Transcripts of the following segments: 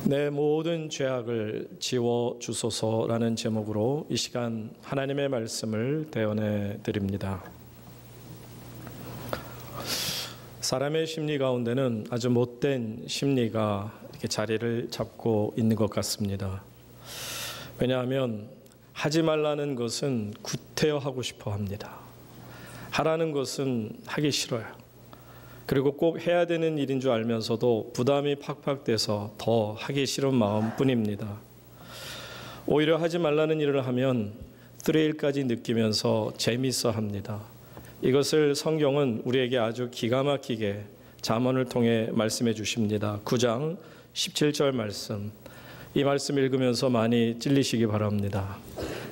내 모든 죄악을 지워 주소서라는 제목으로 이 시간 하나님의 말씀을 대언해 드립니다. 사람의 심리 가운데는 아주 못된 심리가 이렇게 자리를 잡고 있는 것 같습니다. 왜냐하면 하지 말라는 것은 구태여 하고 싶어 합니다. 하라는 것은 하기 싫어요. 그리고 꼭 해야 되는 일인 줄 알면서도 부담이 팍팍 돼서 더 하기 싫은 마음뿐입니다. 오히려 하지 말라는 일을 하면 스릴까지 느끼면서 재미있어 합니다. 이것을 성경은 우리에게 아주 기가 막히게 잠언을 통해 말씀해 주십니다. 9장 17절 말씀. 이 말씀 읽으면서 많이 찔리시기 바랍니다.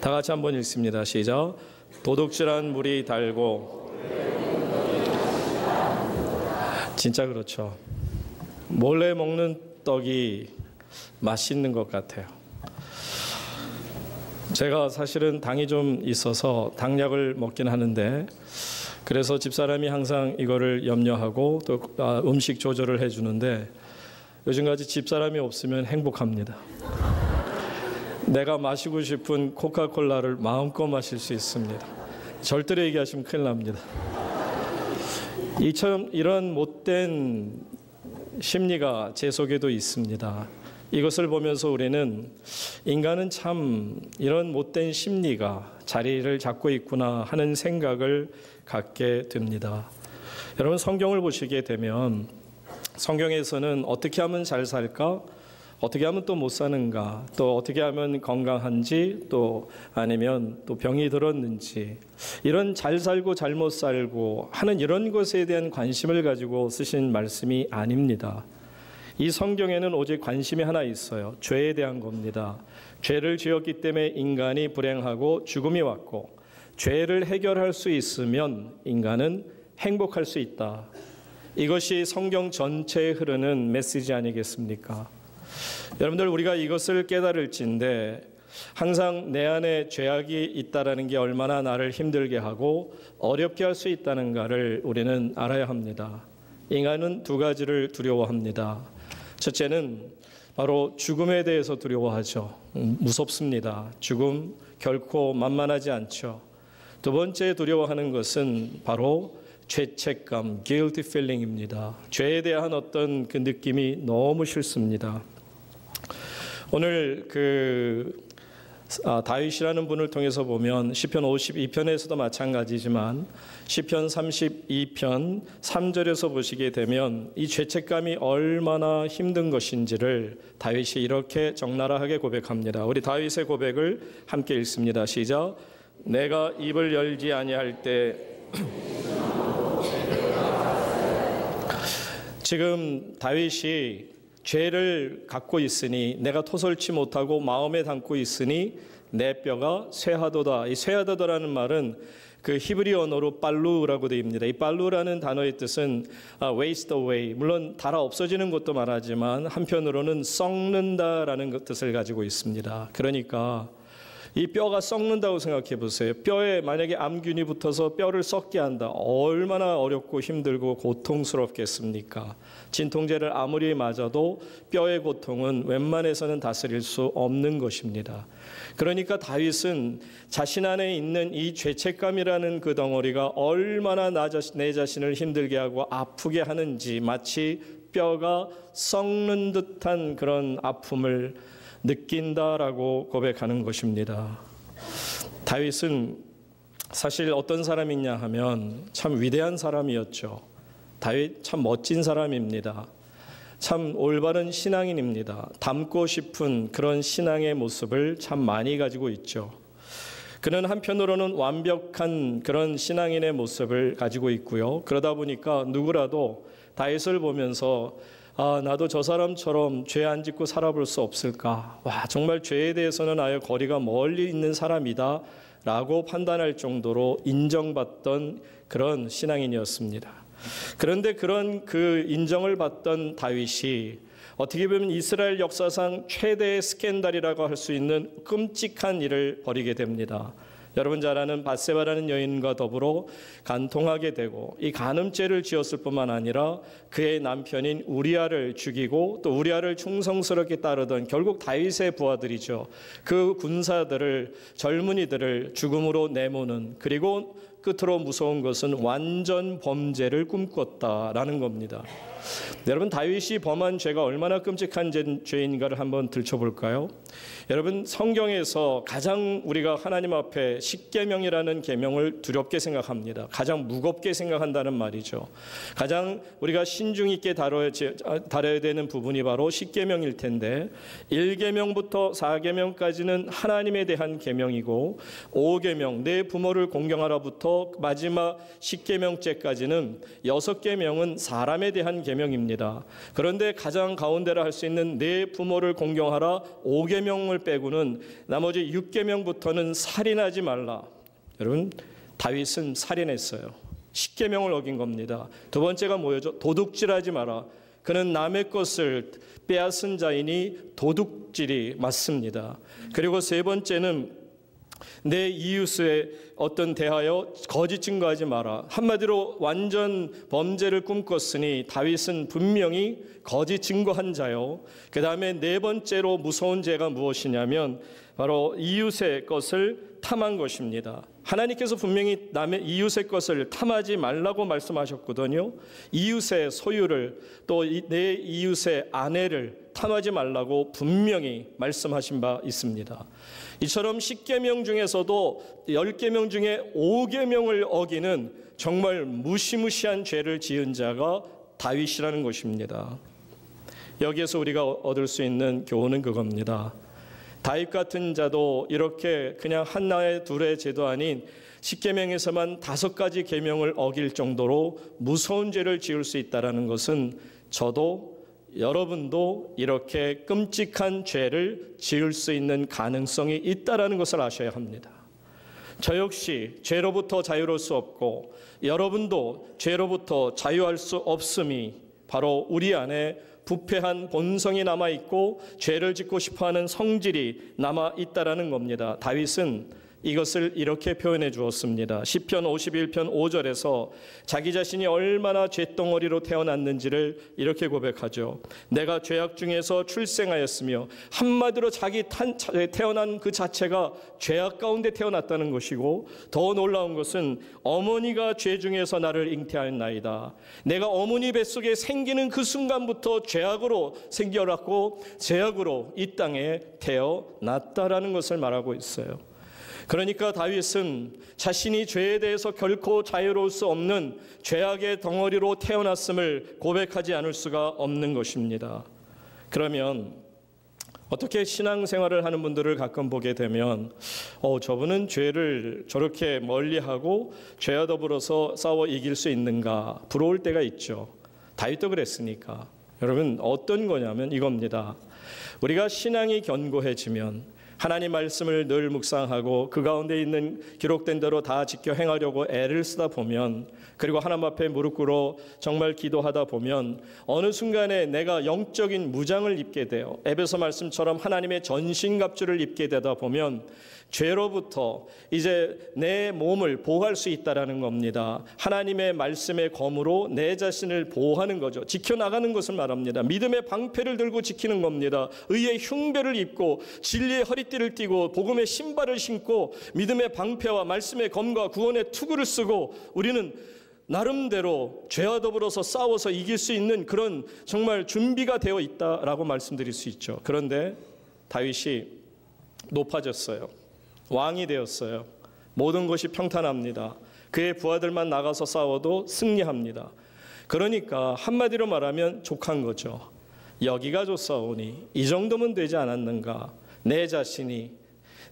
다 같이 한번 읽습니다. 시작. 도둑질한 물이 달고. 진짜 그렇죠. 몰래 먹는 떡이 맛있는 것 같아요. 제가 사실은 당이 좀 있어서 당약을 먹긴 하는데, 그래서 집사람이 항상 이거를 염려하고 또 음식 조절을 해주는데, 요즘까지 집사람이 없으면 행복합니다. 내가 마시고 싶은 코카콜라를 마음껏 마실 수 있습니다. 절대로 얘기하시면 큰일 납니다. 이런 못된 심리가 제 속에도 있습니다. 이것을 보면서 우리는 인간은 참 이런 못된 심리가 자리를 잡고 있구나 하는 생각을 갖게 됩니다. 여러분, 성경을 보시게 되면 성경에서는 어떻게 하면 잘 살까? 어떻게 하면 또 못 사는가? 또 어떻게 하면 건강한지, 또 아니면 또 병이 들었는지, 이런 잘 살고 잘못 살고 하는 이런 것에 대한 관심을 가지고 쓰신 말씀이 아닙니다. 이 성경에는 오직 관심이 하나 있어요. 죄에 대한 겁니다. 죄를 지었기 때문에 인간이 불행하고 죽음이 왔고, 죄를 해결할 수 있으면 인간은 행복할 수 있다. 이것이 성경 전체에 흐르는 메시지 아니겠습니까? 여러분들, 우리가 이것을 깨달을진데 항상 내 안에 죄악이 있다라는 게 얼마나 나를 힘들게 하고 어렵게 할 수 있다는가를 우리는 알아야 합니다. 인간은 두 가지를 두려워합니다. 첫째는 바로 죽음에 대해서 두려워하죠. 무섭습니다. 죽음 결코 만만하지 않죠. 두 번째 두려워하는 것은 바로 죄책감, guilty feeling입니다. 죄에 대한 어떤 그 느낌이 너무 싫습니다. 오늘 다윗이라는 분을 통해서 보면 시편 52편에서도 마찬가지지만 시편 32편 3절에서 보시게 되면 이 죄책감이 얼마나 힘든 것인지를 다윗이 이렇게 적나라하게 고백합니다. 우리 다윗의 고백을 함께 읽습니다. 시작. 내가 입을 열지 아니할 때 지금 다윗이 죄를 갖고 있으니, 내가 토설치 못하고 마음에 담고 있으니 내 뼈가 쇠하도다. 이 쇠하도다라는 말은 그 히브리 언어로 빨루라고 되어 있습니다. 이 빨루라는 단어의 뜻은 waste away, 물론 닳아 없어지는 것도 말하지만 한편으로는 썩는다라는 뜻을 가지고 있습니다. 그러니까 이 뼈가 썩는다고 생각해 보세요. 뼈에 만약에 암균이 붙어서 뼈를 썩게 한다. 얼마나 어렵고 힘들고 고통스럽겠습니까? 진통제를 아무리 맞아도 뼈의 고통은 웬만해서는 다스릴 수 없는 것입니다. 그러니까 다윗은 자신 안에 있는 이 죄책감이라는 그 덩어리가 얼마나 내 자신을 힘들게 하고 아프게 하는지, 마치 뼈가 썩는 듯한 그런 아픔을 느낀다라고 고백하는 것입니다. 다윗은 사실 어떤 사람이냐 하면 참 위대한 사람이었죠. 다윗 참 멋진 사람입니다. 참 올바른 신앙인입니다. 닮고 싶은 그런 신앙의 모습을 참 많이 가지고 있죠. 그는 한편으로는 완벽한 그런 신앙인의 모습을 가지고 있고요. 그러다 보니까 누구라도 다윗을 보면서 나도 저 사람처럼 죄 안 짓고 살아볼 수 없을까? 와, 정말 죄에 대해서는 아예 거리가 멀리 있는 사람이다 라고 판단할 정도로 인정받던 그런 신앙인이었습니다. 그런데 그런 그 인정을 받던 다윗이 어떻게 보면 이스라엘 역사상 최대의 스캔들이라고 할 수 있는 끔찍한 일을 벌이게 됩니다. 여러분 잘 아는 밧세바라는 여인과 더불어 간통하게 되고 이 간음죄를 지었을 뿐만 아니라 그의 남편인 우리아를 죽이고 또 우리아를 충성스럽게 따르던 결국 다윗의 부하들이죠. 그 군사들을 젊은이들을 죽음으로 내모는 그리고 끝으로 무서운 것은 완전 범죄를 꿈꿨다라는 겁니다. 여러분 다윗이 범한 죄가 얼마나 끔찍한 죄인가를 한번 들춰볼까요? 여러분 성경에서 가장 우리가 하나님 앞에 십계명이라는 계명을 두렵게 생각합니다. 가장 무겁게 생각한다는 말이죠. 가장 우리가 신중 있게 다뤄야 되는 부분이 바로 십계명일 텐데 1계명부터 4계명까지는 하나님에 대한 계명이고 5계명 내 부모를 공경하라부터 마지막 10계명째까지는 6계명은 사람에 대한 계명입니다. 그런데 가장 가운데라 할 수 있는 내 부모를 공경하라 5계명을 빼고는 나머지 6계명부터는 살인하지 말라. 여러분 다윗은 살인했어요. 10계명을 어긴 겁니다. 두 번째가 뭐였죠? 도둑질하지 마라. 그는 남의 것을 빼앗은 자이니 도둑질이 맞습니다. 그리고 세 번째는 내 이웃에 어떤 대하여 거짓 증거하지 마라. 한마디로 완전 범죄를 꿈꿨으니 다윗은 분명히 거짓 증거한 자요. 그 다음에 네 번째로 무서운 죄가 무엇이냐면 바로 이웃의 것을 탐한 것입니다. 하나님께서 분명히 남의 이웃의 것을 탐하지 말라고 말씀하셨거든요. 이웃의 소유를 또 내 이웃의 아내를 탐하지 말라고 분명히 말씀하신 바 있습니다. 이처럼 10계명 중에서도 10계명 중에 5계명을 어기는 정말 무시무시한 죄를 지은 자가 다윗이라는 것입니다. 여기에서 우리가 얻을 수 있는 교훈은 그겁니다. 다윗 같은 자도 이렇게 그냥 하나의 둘의 죄도 아닌 10계명에서만 5가지 계명을 어길 정도로 무서운 죄를 지을 수 있다는 것은 저도 여러분도 이렇게 끔찍한 죄를 지을 수 있는 가능성이 있다는 것을 아셔야 합니다. 저 역시 죄로부터 자유로울 수 없고 여러분도 죄로부터 자유할 수 없음이 바로 우리 안에 부패한 본성이 남아있고 죄를 짓고 싶어하는 성질이 남아있다는 겁니다. 다윗은 이것을 이렇게 표현해 주었습니다. 시편 51편 5절에서 자기 자신이 얼마나 죄덩어리로 태어났는지를 이렇게 고백하죠. 내가 죄악 중에서 출생하였으며 한마디로 자기 태어난 그 자체가 죄악 가운데 태어났다는 것이고 더 놀라운 것은 어머니가 죄 중에서 나를 잉태하였나이다. 내가 어머니 뱃속에 생기는 그 순간부터 죄악으로 생겨났고 죄악으로 이 땅에 태어났다라는 것을 말하고 있어요. 그러니까 다윗은 자신이 죄에 대해서 결코 자유로울 수 없는 죄악의 덩어리로 태어났음을 고백하지 않을 수가 없는 것입니다. 그러면 어떻게 신앙생활을 하는 분들을 가끔 보게 되면 저분은 죄를 저렇게 멀리하고 죄와 더불어서 싸워 이길 수 있는가 부러울 때가 있죠. 다윗도 그랬으니까. 여러분 어떤 거냐면 이겁니다. 우리가 신앙이 견고해지면 하나님 말씀을 늘 묵상하고 그 가운데 있는 기록된 대로 다 지켜 행하려고 애를 쓰다 보면 그리고 하나님 앞에 무릎 꿇어 정말 기도하다 보면 어느 순간에 내가 영적인 무장을 입게 돼요. 에베소 말씀처럼 하나님의 전신갑주를 입게 되다 보면 죄로부터 이제 내 몸을 보호할 수 있다라는 겁니다. 하나님의 말씀의 검으로 내 자신을 보호하는 거죠. 지켜나가는 것을 말합니다. 믿음의 방패를 들고 지키는 겁니다. 의의 흉배를 입고 진리의 허리띠를 띠고 복음의 신발을 신고 믿음의 방패와 말씀의 검과 구원의 투구를 쓰고 우리는 나름대로 죄와 더불어서 싸워서 이길 수 있는 그런 정말 준비가 되어 있다라고 말씀드릴 수 있죠. 그런데 다윗이 높아졌어요. 왕이 되었어요. 모든 것이 평탄합니다. 그의 부하들만 나가서 싸워도 승리합니다. 그러니까 한마디로 말하면 족한 거죠. 여기가 좋사오니 이 정도면 되지 않았는가. 내 자신이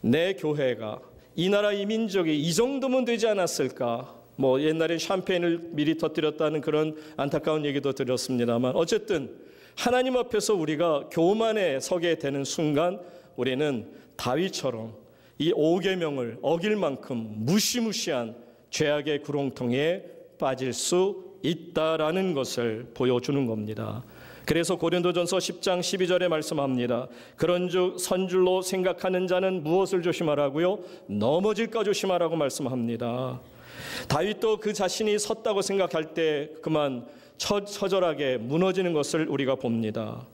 내 교회가 이 나라 이 민족이 이 정도면 되지 않았을까. 옛날에 샴페인을 미리 터뜨렸다는 그런 안타까운 얘기도 들었습니다만 어쨌든 하나님 앞에서 우리가 교만에 서게 되는 순간 우리는 다윗처럼 이 5계명을 어길 만큼 무시무시한 죄악의 구렁텅이에 빠질 수 있다라는 것을 보여주는 겁니다. 그래서 고린도전서 10장 12절에 말씀합니다. 그런즉 선줄로 생각하는 자는 무엇을 조심하라고요? 넘어질까 조심하라고 말씀합니다. 다윗도 그 자신이 섰다고 생각할 때 그만 처절하게 무너지는 것을 우리가 봅니다.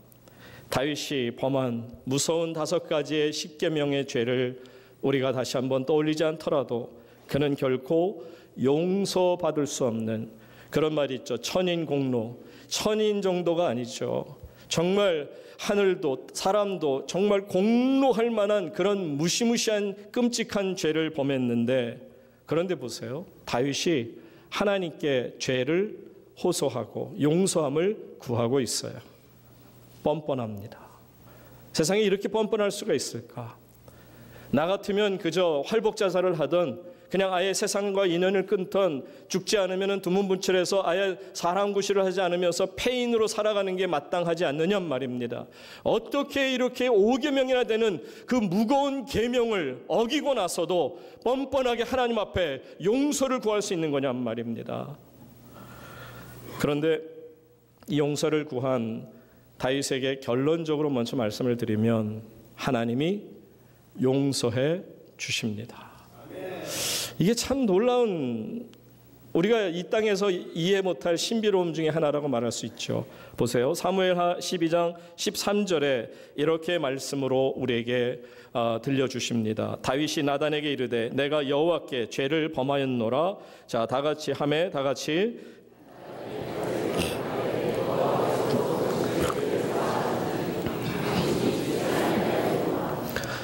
다윗이 범한 무서운 5가지의 10계명의 죄를 우리가 다시 한번 떠올리지 않더라도 그는 결코 용서받을 수 없는 그런 말이 있죠. 천인공로. 천인 정도가 아니죠. 정말 하늘도 사람도 정말 공로할 만한 그런 무시무시한 끔찍한 죄를 범했는데, 그런데 보세요. 다윗이 하나님께 죄를 호소하고 용서함을 구하고 있어요. 뻔뻔합니다. 세상에 이렇게 뻔뻔할 수가 있을까? 나 같으면 그저 활복자살을 하던, 그냥 아예 세상과 인연을 끊던, 죽지 않으면 두문분출해서 아예 사람 구실을 하지 않으면서 폐인으로 살아가는 게 마땅하지 않느냐 말입니다. 어떻게 이렇게 5계명이나 되는 그 무거운 계명을 어기고 나서도 뻔뻔하게 하나님 앞에 용서를 구할 수 있는 거냐 말입니다. 그런데 이 용서를 구한 다윗에게 결론적으로 먼저 말씀을 드리면 하나님이 용서해 주십니다. 이게 참 놀라운, 우리가 이 땅에서 이해 못할 신비로움 중에 하나라고 말할 수 있죠. 보세요. 사무엘하 12장 13절에 이렇게 말씀으로 우리에게 들려주십니다. 다윗이 나단에게 이르되 내가 여호와께 죄를 범하였노라. 자, 다 같이 하매 다 같이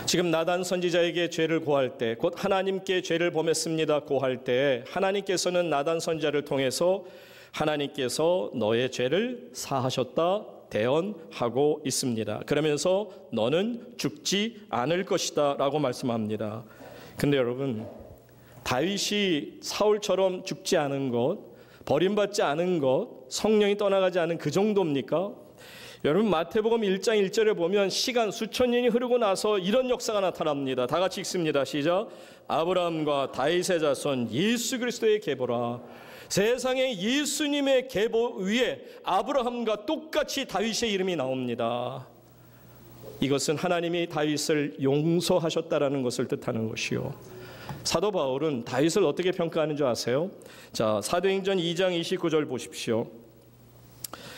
지금 나단 선지자에게 죄를 고할 때, 곧 하나님께 죄를 범했습니다 고할 때 하나님께서는 나단 선지자를 통해서 하나님께서 너의 죄를 사하셨다 대언하고 있습니다. 그러면서 너는 죽지 않을 것이다 라고 말씀합니다. 근데 여러분, 다윗이 사울처럼 죽지 않은 것, 버림받지 않은 것, 성령이 떠나가지 않은 그 정도입니까? 여러분, 마태복음 1장 1절에 보면 시간 수천 년이 흐르고 나서 이런 역사가 나타납니다. 다 같이 읽습니다. 시작. 아브라함과 다윗의 자손 예수 그리스도의 계보라. 세상에 예수님의 계보 위에 아브라함과 똑같이 다윗의 이름이 나옵니다. 이것은 하나님이 다윗을 용서하셨다라는 것을 뜻하는 것이요. 사도 바울은 다윗을 어떻게 평가하는 줄 아세요? 자, 사도행전 2장 29절 보십시오.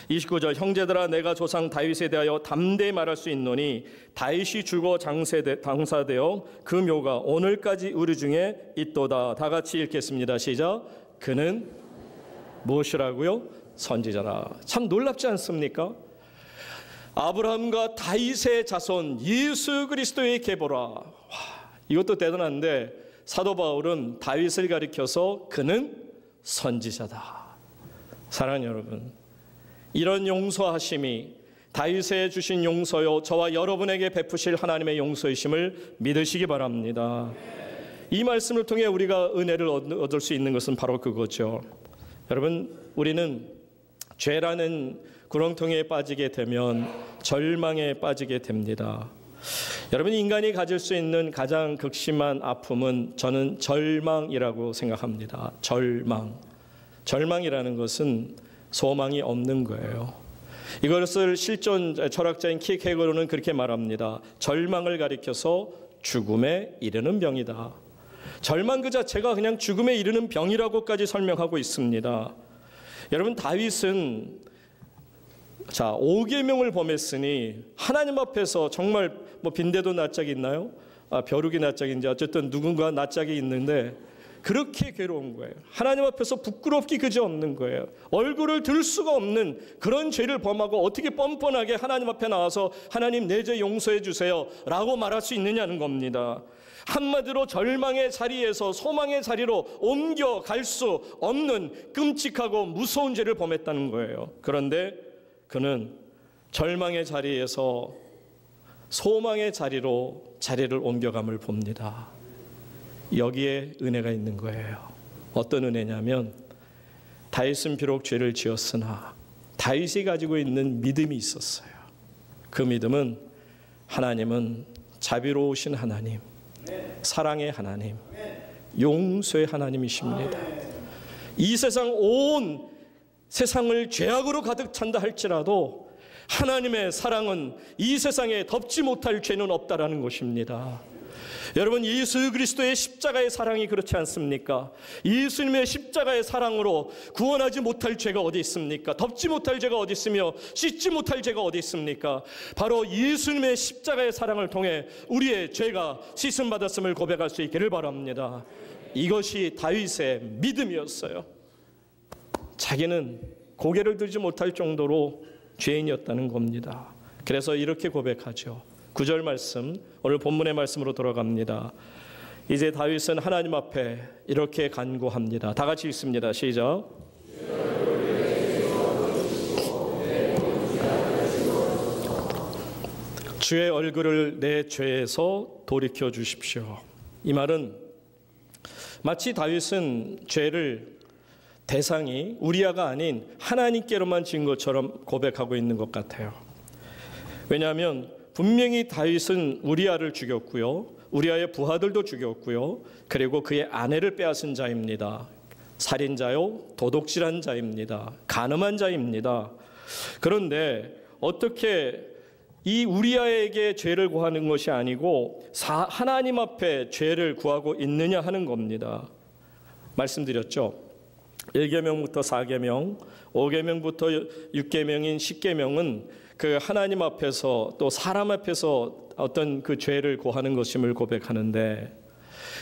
29절 형제들아 내가 조상 다윗에 대하여 담대히 말할 수 있노니 다윗이 죽어 장사되어 그 묘가 오늘까지 우리 중에 있도다. 다 같이 읽겠습니다. 시작. 그는 무엇이라고요? 선지자라. 참 놀랍지 않습니까? 아브라함과 다윗의 자손 예수 그리스도의 계보라. 와, 이것도 대단한데 사도 바울은 다윗을 가리켜서 그는 선지자다. 사랑하는 여러분, 이런 용서하심이 다윗에 주신 용서요 저와 여러분에게 베푸실 하나님의 용서이심을 믿으시기 바랍니다. 이 말씀을 통해 우리가 은혜를 얻을 수 있는 것은 바로 그거죠. 여러분, 우리는 죄라는 구렁텅이에 빠지게 되면 절망에 빠지게 됩니다. 여러분, 인간이 가질 수 있는 가장 극심한 아픔은 저는 절망이라고 생각합니다. 절망이라는 것은 소망이 없는 거예요. 이것을 실존 철학자인 키케고르는 그렇게 말합니다. 절망을 가리켜서 죽음에 이르는 병이다. 절망 그 자체가 그냥 죽음에 이르는 병이라고까지 설명하고 있습니다. 여러분, 다윗은 5계명을 범했으니 하나님 앞에서 정말 빈대도 낯짝이 있나요? 벼룩이 낯짝인지 어쨌든 누군가 낯짝이 있는데 그렇게 괴로운 거예요. 하나님 앞에서 부끄럽기 그지없는 거예요. 얼굴을 들 수가 없는 그런 죄를 범하고 어떻게 뻔뻔하게 하나님 앞에 나와서 하나님 내 죄 용서해 주세요 라고 말할 수 있느냐는 겁니다. 한마디로 절망의 자리에서 소망의 자리로 옮겨갈 수 없는 끔찍하고 무서운 죄를 범했다는 거예요. 그런데 그는 절망의 자리에서 소망의 자리를 옮겨감을 봅니다. 여기에 은혜가 있는 거예요. 어떤 은혜냐면 다윗은 비록 죄를 지었으나 다윗이 가지고 있는 믿음이 있었어요. 그 믿음은 하나님은 자비로우신 하나님, 사랑의 하나님, 용서의 하나님이십니다. 이 세상 온 세상을 죄악으로 가득 찬다 할지라도 하나님의 사랑은 이 세상에 덮지 못할 죄는 없다라는 것입니다. 여러분, 예수 그리스도의 십자가의 사랑이 그렇지 않습니까? 예수님의 십자가의 사랑으로 구원하지 못할 죄가 어디 있습니까? 덮지 못할 죄가 어디 있으며 씻지 못할 죄가 어디 있습니까? 바로 예수님의 십자가의 사랑을 통해 우리의 죄가 씻음받았음을 고백할 수 있기를 바랍니다. 이것이 다윗의 믿음이었어요. 자기는 고개를 들지 못할 정도로 죄인이었다는 겁니다. 그래서 이렇게 고백하죠. 9절 말씀, 오늘 본문의 말씀으로 돌아갑니다. 이제 다윗은 하나님 앞에 이렇게 간구합니다. 다 같이 읽습니다. 시작. 주의 얼굴을 내 죄에서 돌이켜 주십시오. 이 말은 마치 다윗은 죄를 대상이 우리아가 아닌 하나님께로만 지은 것처럼 고백하고 있는 것 같아요. 왜냐하면 분명히 다윗은 우리아를 죽였고요, 우리아의 부하들도 죽였고요, 그리고 그의 아내를 빼앗은 자입니다. 살인자요, 도둑질한 자입니다. 간음한 자입니다. 그런데 어떻게 이 우리아에게 죄를 구하는 것이 아니고 하나님 앞에 죄를 구하고 있느냐 하는 겁니다. 말씀드렸죠. 1계명부터 4계명, 5계명부터 6계명인 10계명은 그 하나님 앞에서 또 사람 앞에서 어떤 그 죄를 고하는 것임을 고백하는데,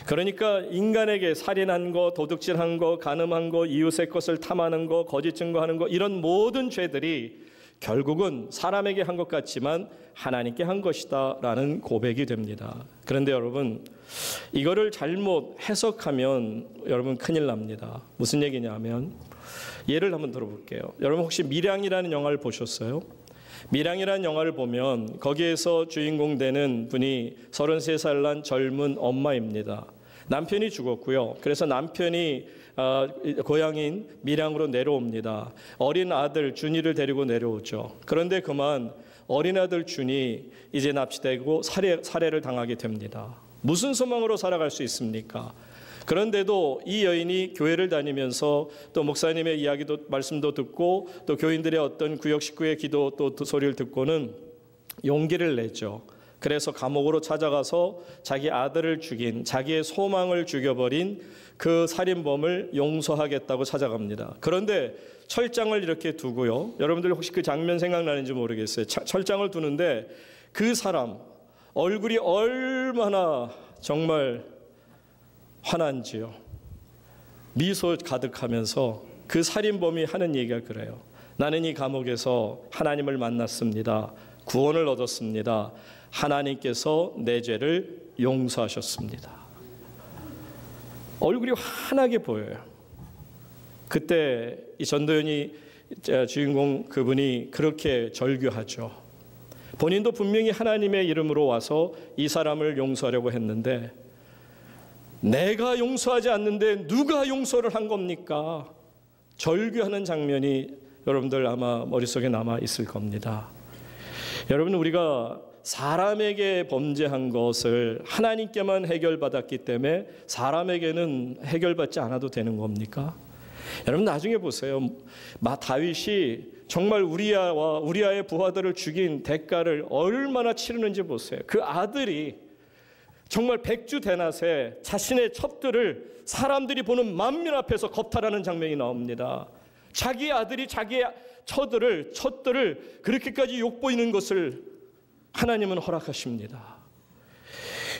그러니까 인간에게 살인한 거, 도둑질한 거, 간음한 거, 이웃의 것을 탐하는 거, 거짓 증거하는 거, 이런 모든 죄들이 결국은 사람에게 한 것 같지만 하나님께 한 것이다 라는 고백이 됩니다. 그런데 여러분, 이거를 잘못 해석하면 여러분 큰일 납니다. 무슨 얘기냐면, 예를 한번 들어볼게요. 여러분 혹시 밀양이라는 영화를 보셨어요? 밀양이라는 영화를 보면 거기에서 주인공 되는 분이 33살 난 젊은 엄마입니다. 남편이 죽었고요. 그래서 남편이 고향인 밀양으로 내려옵니다. 어린 아들 준이를 데리고 내려오죠. 그런데 그만 어린 아들 준이 이제 납치되고 살해를 당하게 됩니다. 무슨 소망으로 살아갈 수 있습니까? 그런데도 이 여인이 교회를 다니면서 또 목사님의 이야기도 말씀도 듣고 또 교인들의 어떤 구역 식구의 기도 또 소리를 듣고는 용기를 내죠. 그래서 감옥으로 찾아가서 자기 아들을 죽인, 자기의 소망을 죽여버린 그 살인범을 용서하겠다고 찾아갑니다. 그런데 철장을 이렇게 두고요. 여러분들 혹시 그 장면 생각나는지 모르겠어요. 철장을 두는데 그 사람 얼굴이 얼마나 정말 화난지요. 미소 가득하면서 그 살인범이 하는 얘기가 그래요. 나는 이 감옥에서 하나님을 만났습니다. 구원을 얻었습니다. 하나님께서 내 죄를 용서하셨습니다. 얼굴이 환하게 보여요. 그때 이 전도연이 주인공 그분이 그렇게 절규하죠. 본인도 분명히 하나님의 이름으로 와서 이 사람을 용서하려고 했는데, 내가 용서하지 않는데 누가 용서를 한 겁니까? 절규하는 장면이 여러분들 아마 머릿속에 남아 있을 겁니다. 여러분, 우리가 사람에게 범죄한 것을 하나님께만 해결받았기 때문에 사람에게는 해결받지 않아도 되는 겁니까? 여러분 나중에 보세요. 다윗이 정말 우리아와 우리아의 부하들을 죽인 대가를 얼마나 치르는지 보세요. 그 아들이 정말 백주대낮에 자신의 첩들을 사람들이 보는 만민 앞에서 겁탈하는 장면이 나옵니다. 자기 아들이 자기의 첩들을 그렇게까지 욕보이는 것을 하나님은 허락하십니다.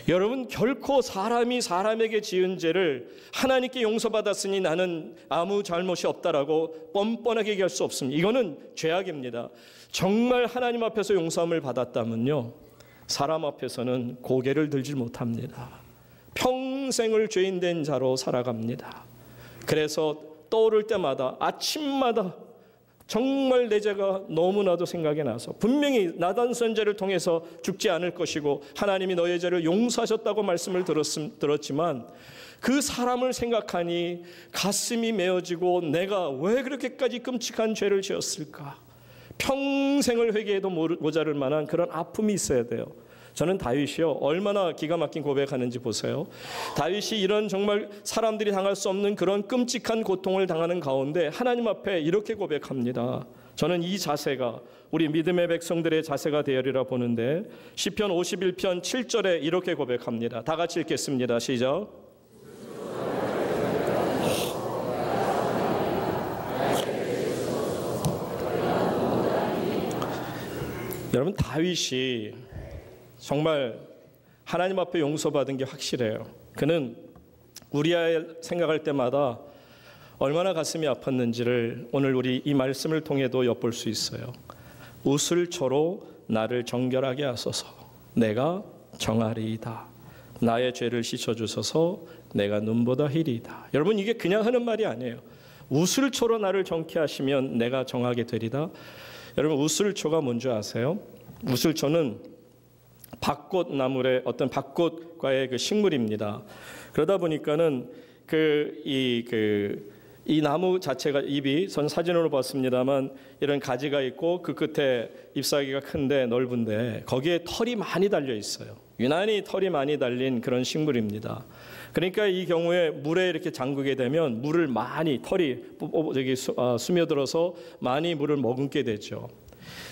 여러분, 결코 사람이 사람에게 지은 죄를 하나님께 용서받았으니 나는 아무 잘못이 없다라고 뻔뻔하게 얘기할 수 없습니다. 이거는 죄악입니다. 정말 하나님 앞에서 용서함을 받았다면요, 사람 앞에서는 고개를 들지 못합니다. 평생을 죄인된 자로 살아갑니다. 그래서 떠오를 때마다, 아침마다 정말 내 죄가 너무나도 생각이 나서, 분명히 나단 선지자를 통해서 죽지 않을 것이고 하나님이 너의 죄를 용서하셨다고 말씀을 들었지만 그 사람을 생각하니 가슴이 메어지고, 내가 왜 그렇게까지 끔찍한 죄를 지었을까? 평생을 회개해도 모자랄 만한 그런 아픔이 있어야 돼요. 저는 다윗이요, 얼마나 기가 막힌 고백하는지 보세요. 다윗이 이런 정말 사람들이 당할 수 없는 그런 끔찍한 고통을 당하는 가운데 하나님 앞에 이렇게 고백합니다. 저는 이 자세가 우리 믿음의 백성들의 자세가 되어리라 보는데 시편 51편 7절에 이렇게 고백합니다. 다 같이 읽겠습니다. 시작. 여러분, 다윗이 정말 하나님 앞에 용서받은 게 확실해요. 그는 우리아를 생각할 때마다 얼마나 가슴이 아팠는지를 오늘 우리 이 말씀을 통해도 엿볼 수 있어요. 우슬초로 나를 정결하게 하소서. 내가 정하리이다. 나의 죄를 씻어주소서. 내가 눈보다 희리이다. 여러분, 이게 그냥 하는 말이 아니에요. 우슬초로 나를 정케 하시면 내가 정하게 되리다. 여러분, 우슬초가 뭔지 아세요? 우슬초는 밭꽃나물의 어떤 밭꽃과의 그 식물입니다. 그러다 보니까는 이 나무 자체가 잎이 전 사진으로 봤습니다만 이런 가지가 있고 그 끝에 잎사귀가 큰데 넓은데 거기에 털이 많이 달려 있어요. 유난히 털이 많이 달린 그런 식물입니다. 그러니까 이 경우에 물에 이렇게 잠그게 되면 물을 많이 털이 스며들어서 많이 물을 머금게 되죠.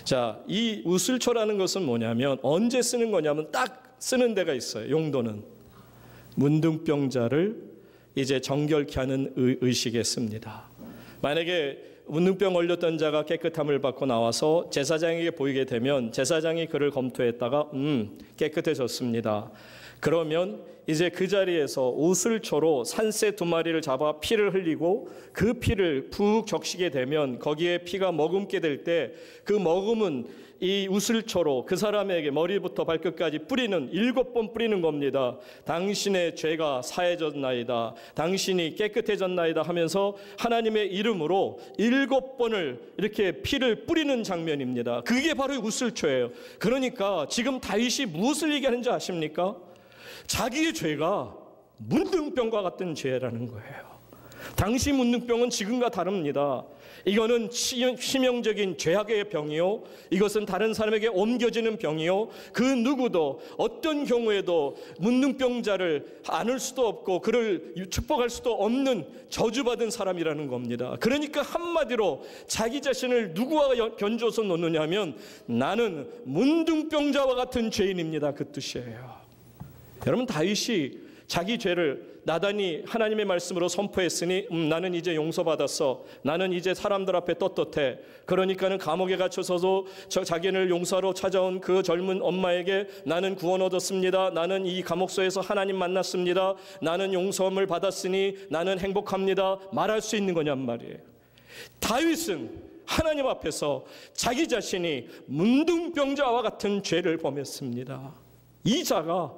자, 이 우슬초라는 것은 뭐냐면 언제 쓰는 거냐면 딱 쓰는 데가 있어요. 용도는 문둥병자를 이제 정결케 하는 의식에 씁니다. 만약에 문둥병 걸렸던 자가 깨끗함을 받고 나와서 제사장에게 보이게 되면 제사장이 그를 검토했다가 깨끗해졌습니다. 그러면 이제 그 자리에서 우슬초로 산새 2마리를 잡아 피를 흘리고 그 피를 푹 적시게 되면 거기에 피가 머금게 될 때 그 머금은 이 우슬초로 그 사람에게 머리부터 발끝까지 뿌리는 7번 뿌리는 겁니다. 당신의 죄가 사해졌나이다. 당신이 깨끗해졌나이다 하면서 하나님의 이름으로 7번을 이렇게 피를 뿌리는 장면입니다. 그게 바로 우슬초예요. 그러니까 지금 다윗이 무엇을 얘기하는지 아십니까? 자기의 죄가 문둥병과 같은 죄라는 거예요. 당시 문둥병은 지금과 다릅니다. 이거는 치명적인 죄악의 병이요, 이것은 다른 사람에게 옮겨지는 병이요, 그 누구도 어떤 경우에도 문둥병자를 안을 수도 없고 그를 축복할 수도 없는 저주받은 사람이라는 겁니다. 그러니까 한마디로 자기 자신을 누구와 견줘서 놓느냐면 나는 문둥병자와 같은 죄인입니다, 그 뜻이에요. 여러분, 다윗이 자기 죄를 나단이 하나님의 말씀으로 선포했으니 나는 이제 용서받았어. 나는 이제 사람들 앞에 떳떳해. 그러니까는 감옥에 갇혀서도 자기를 용서하러 찾아온 그 젊은 엄마에게 나는 구원 얻었습니다. 나는 이 감옥소에서 하나님 만났습니다. 나는 용서함을 받았으니 나는 행복합니다. 말할 수 있는 거냔 말이에요. 다윗은 하나님 앞에서 자기 자신이 문둥병자와 같은 죄를 범했습니다. 이 자가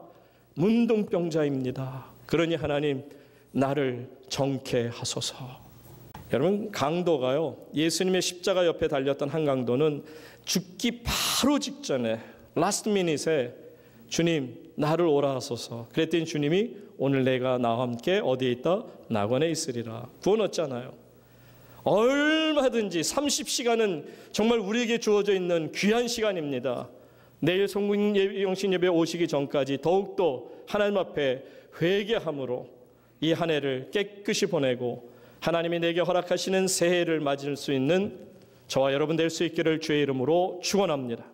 문둥병자입니다. 그러니 하나님 나를 정케 하소서. 여러분, 강도가요, 예수님의 십자가 옆에 달렸던 한 강도는 죽기 바로 직전에 라스트 미닛에 주님 나를 오라 하소서. 그랬더니 주님이 오늘 내가 나와 함께 어디에 있다? 낙원에 있으리라. 구원 얻잖아요. 얼마든지 30시간은 정말 우리에게 주어져 있는 귀한 시간입니다. 내일 성령신 예배 오시기 전까지 더욱더 하나님 앞에 회개함으로 이 한 해를 깨끗이 보내고 하나님이 내게 허락하시는 새해를 맞을 수 있는 저와 여러분 될 수 있기를 주의 이름으로 축원합니다.